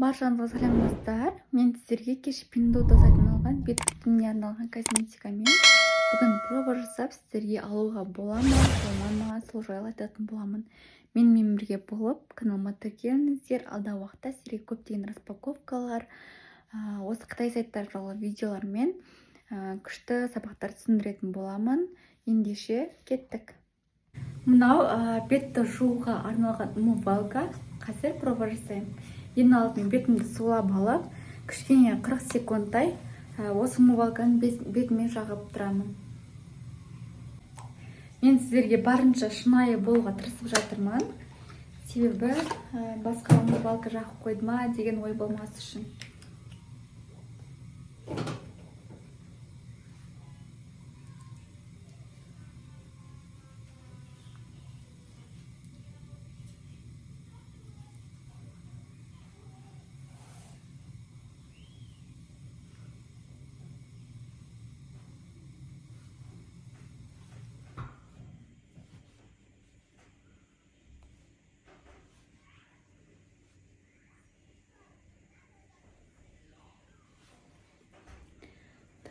Баршаңызға сәлем достар. Мен сіздерге кеш Pinduoduo сайтынан алған бет бітіміне арналған косметикамен бүгін проба жасап сіздерге алуға бола ма, болмай ма, сол жайлы айтатын боламын. Менімен бірге болып каналыма тіркеліңіздер. Алдағы уақытта сіздерге көптеген распаковкалар, осы Қытай сайттары жайлы видеолар мен күшті сабақтар түсіндіретін боламын. Ендеше кеттік. Мынау бетті жууға арналған умывалка. Қазір проба жасаймын. Ең алдымен бетімді сулап алып, кішкене 40 секундтай осы умывалканы бетіме жағып тұрамын. Мен сіздерге барынша шынайы болуға тырысып жатырмын. Себебі басқа умывалка жағып қойды ма деген ой болмас үшін.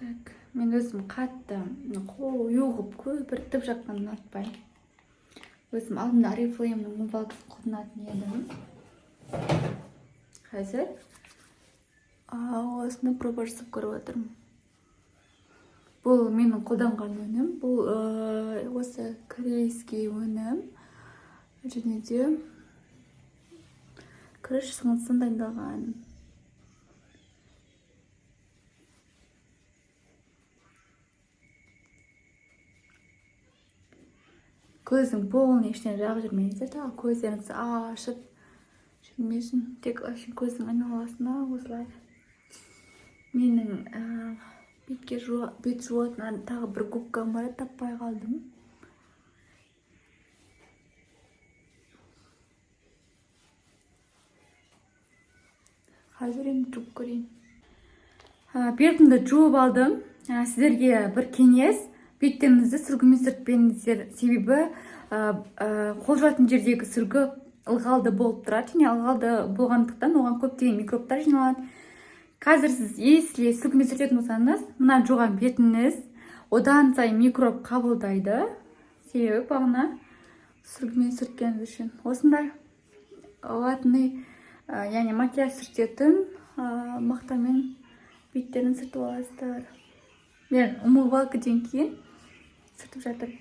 Так, мен өзім қатты қою ғып көпіртіп жатқанын ұнатпаймын. Өзім алдында Oriflame'ның умывалкасын қолданатын едім. Қазір осыны проба жасап көріп отырмын. Бұл менің қолданған өнім. Бұл осы корейский өнім. Және де күріш сіңілісінен дайындалған. Көздің полный ішіне жағып жүрмеңіздер, тағы көздеріңізді ашып жүрмесін. Тек көздің айналасына осылай. Менің бет жуатын тағы бір губкам бар, таппай қалдым. Қазір енді жуып көрейін. Бетімді жуып алдым. Сіздерге бір кеңес. Беттеріңізді сүргімен сүртпеңіздер. Себебі қол жуатын жердегі сүргі ылғалды болып тұрады. Және ылғалды болғандықтан оған көптеген микробтар жиналады. Қазір сіз если сүргімен сүртетін болсаңыз, мына жуған бетіңіз одан сайын микроб қабылдайды. Себебі бағана сүргімен сүрткеніңіз үшін. Осындай латынный, яғни макияж сүртетін мақтамен беттерін сүртіп аласыздар. Мен умывалкадан кейін сүртіп жатыр.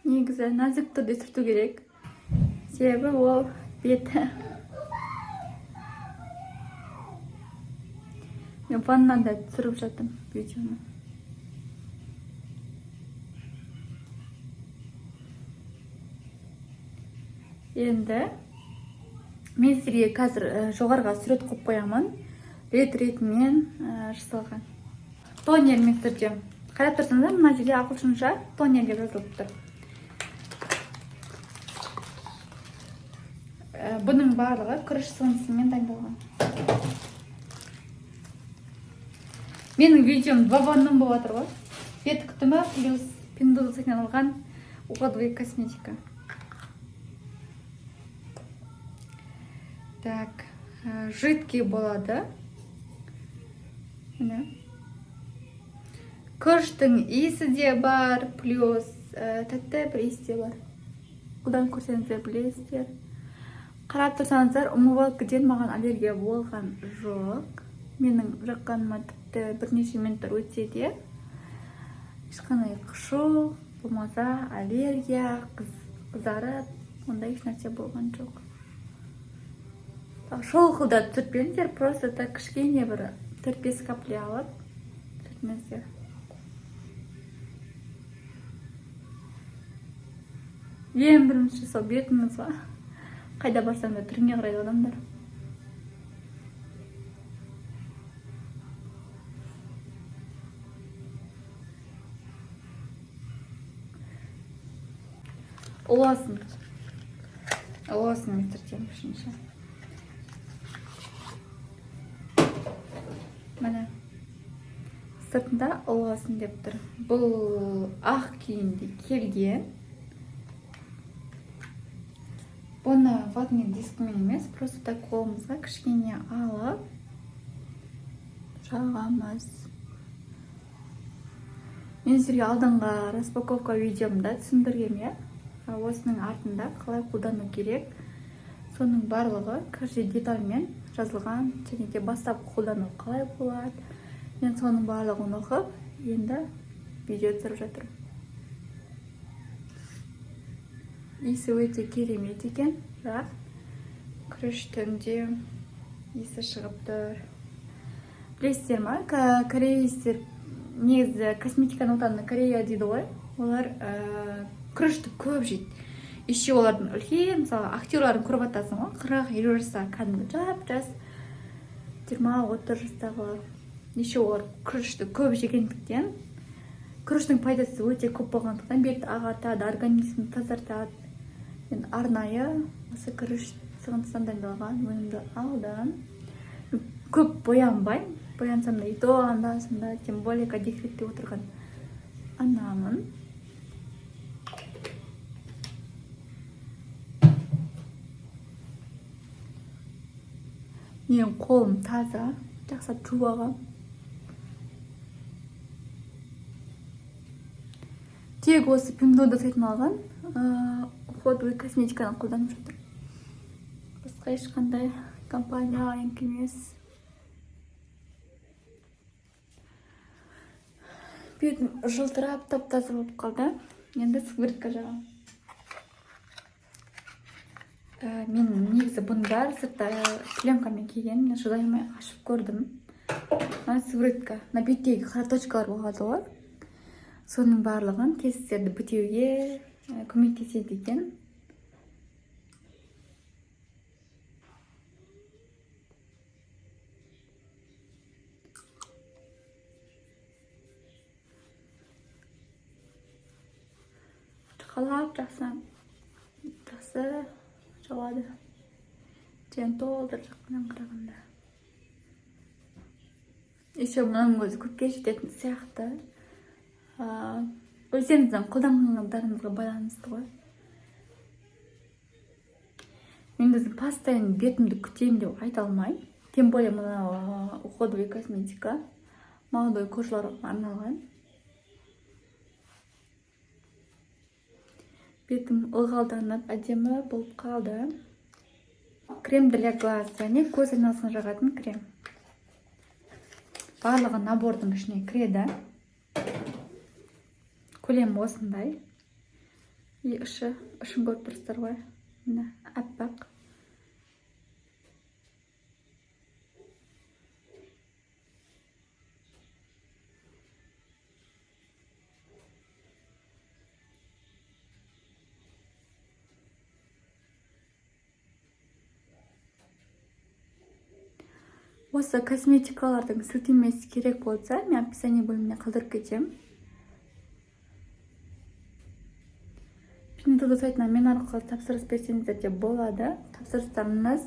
Негізі нәзік түрде сүрту керек. Себебі ол беті. Мен ваннада түсіріп жатырмын видеоны. Енді мен сіздерге қазір жоғарыға сурет қойып қоямын. Ретімен жасалған. Тонермен сүртем. Қарап тұрсаңыздар, мына жерде ағылшынша тонер деп жазылып тұр. Бұның барлығы күріш сіңілісімен дайындалған. Менің видеом 2 в 1 болып жатыр ғой. Бет күтімі плюс Pinduoduo сайтынан алған уходовая косметика. Так, жидкий болады. Күріштің иісі де бар, плюс тәтті бір иіс де бар. Бұдан көрсеңіздер білесіздер. Қарап тұрсаңыздар, умывалкадан маған аллергия болған жоқ. Менің жаққаныма тіпті бірнеше минуттар өтсе де ешқандай қышу, болмаса аллергия, қызарып, ондай еш нәрсе болған жоқ. Шолқылдап сүртпеңіздер, просто так кішкене бір 4-5 капля алып сүртіңіздер. Ең бірінші сол бетіңіз ба? Қайда барсаң да түріңе қарайды адамдар. Ұласын мен сүртем үшінші. Мәне сыртында ұлғасын деп тұр. Бұл ақ күйінде келген. Бұны ватный дискімен емес, просто так қолымызға кішкене алып жағамыз. Мен сізге алдыңғы распаковка видеомда түсіндіргем, осының артында қалай қолдану керек. Соның барлығы каждый детальмен жазылған, және де бастап қолдану қалай болады. Мен соның барлығын оқып, енді видео түсіріп жатырмын. Иісі өте керемет екен, бірақ күріштің де иісі шығып тұр. Білесіздер ма, корейлер негізі косметиканың отаны Корея дейді ғой. Олар күрішті көп жейді. Еще олардың үлкен, мысалы, актерларын көріп атасың ғой, 40-50 жаста кәдімгі жап-жас 20-30 жастағы. Еще олар күрішті көп жегендіктен, күріштің пайдасы өте көп болғандықтан бетті ағартады, организмді тазартады. Мен арнайы осы күріш сығындысынан дайындалған өнімді алдым. Көп боянбай, боянсам да ит оғанда, сонда тем более декретте отырған анамын. Менің қолым таза, жақсап жуып алғам. Тек осы Пимдода сайтын алған уходовый косметиканы қолданып жатыр. Басқа ешқандай компания емес. Бетім жылтырап тап-таза болып қалды. Енді сквиртка жағам. Мен негізі бұның бәрі сыртта пленкамен киген. Мен шыдай алмай ашып көрдім. Сквиртка. На беттегі қара точкалар болады ғой. Соның барлығын тесіктерді бітеуге көмектеседі екен. Қалап жақсы жауады. Және толдыр жақынан қарағанда. Еще мұның өзі көпке жететін сияқты. Өздеріңіздің қолданғандарыңызға байланысты ғой. Мен өзім постоянно бетімді күтейін деп айта алмаймын. Тем более мына уходовый косметика молодой кожаларға арналған. Бетім ылғалданып, әдемі болып қалды. Крем для глаз, және көз айнасын жағатын крем. Барлығы набордың ішіне кіреді. Көлем осындай. И ішін көріп тұрсыздар ғой. Міне аппақ. Осы косметикалардың сілтемесі керек болса, мен описание бөліміне қалдырып кетем. Пимдода сайтынан мен арқылы тапсырыс берсеңіздер де болады. Тапсырыстарыңыз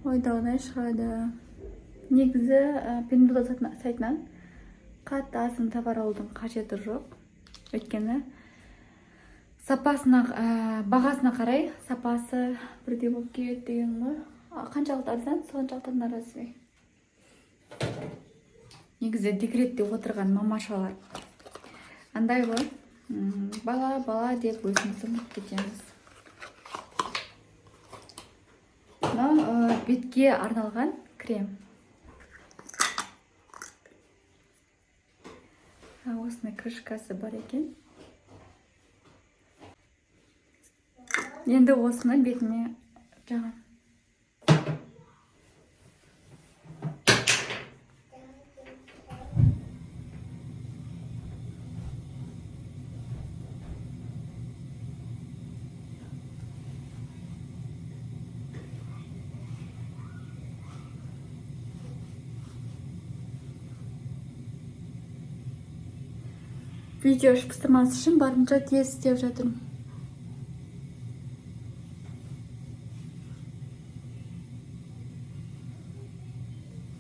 ойдағыдай шығады. Негізі Пимдода сайтынан қатты азын товар алудың қажеті жоқ. Өйткені бағасына қарай сапасы бірдей болып келеді деген ғой. Қаншалықты арзан, соншалықты наразы. Негізі декретте отырған мамашалар андай ғой, бала деп өзімізді ұмытып кетеміз. Мынау бетке арналған крем. Осындай крышкасы бар екен. Енді осыны бетіме жағам. Видео шықпыстырмасы үшін барынша тез істеп жатырмын.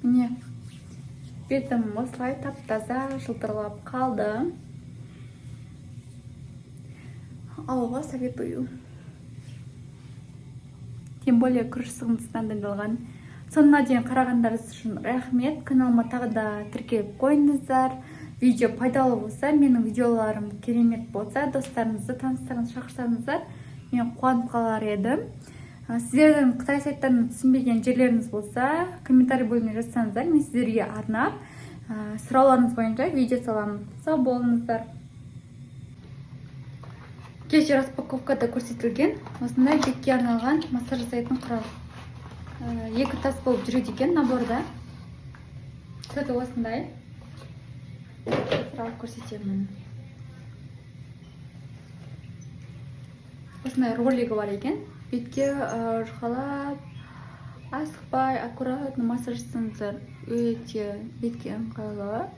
Міне, бетім осылай тап-таза жылтырлап қалды. Алуға советую. тем более күріш сығындысынан дайындалған. Соңына дейін қарағандарыңыз үшін рахмет. Каналыма тағы да тіркеліп қойыңыздар. Видео пайдалы болса, менің видеоларым керемет болса, достарыңызды, таныстарыңызды шақырсаңыздар, мен қуанып қалар едім. Сіздердің Қытай сайттарын түсінбеген жерлеріңіз болса, комментарий бөліміне жазсаңыздар, мен сіздерге арнап сұрауларыңыз бойынша видео саламын. Сау болыңыздар. Кеше распаковкада көрсетілген осындай бетке арналған массаж жасайтын құрал. Екі тас болып жүреді екен наборда. Сөйті осындай. Құрал көрсетемін. Осындай ролигі бар екен. Бетке жұқалап, асықпай, аккуратно массаж жасаңыздар. Өте бетке ыңғайлы.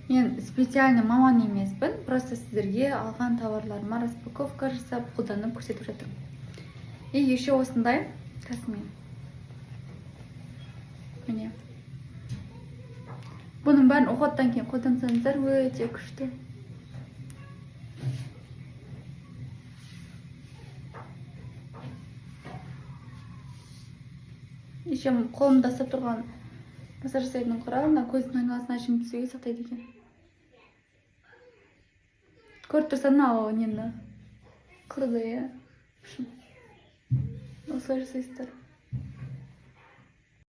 Мен специально маман емеспін, просто сіздерге алған товарларыма распаковка жасап, қолданып көрсетіп жатырмын. И еще осындай тасымен. Міне. Бұның бәрін уходтан кейін қолдансаңыздар, өте күшті. Еще қолымда ұстап тұрған массаж жасайтын құралына көздің айналасына ашып түсуге сақтайды екен. Көріп тұрсаң, ау нені қылды, е. Осылай жасайсыздар.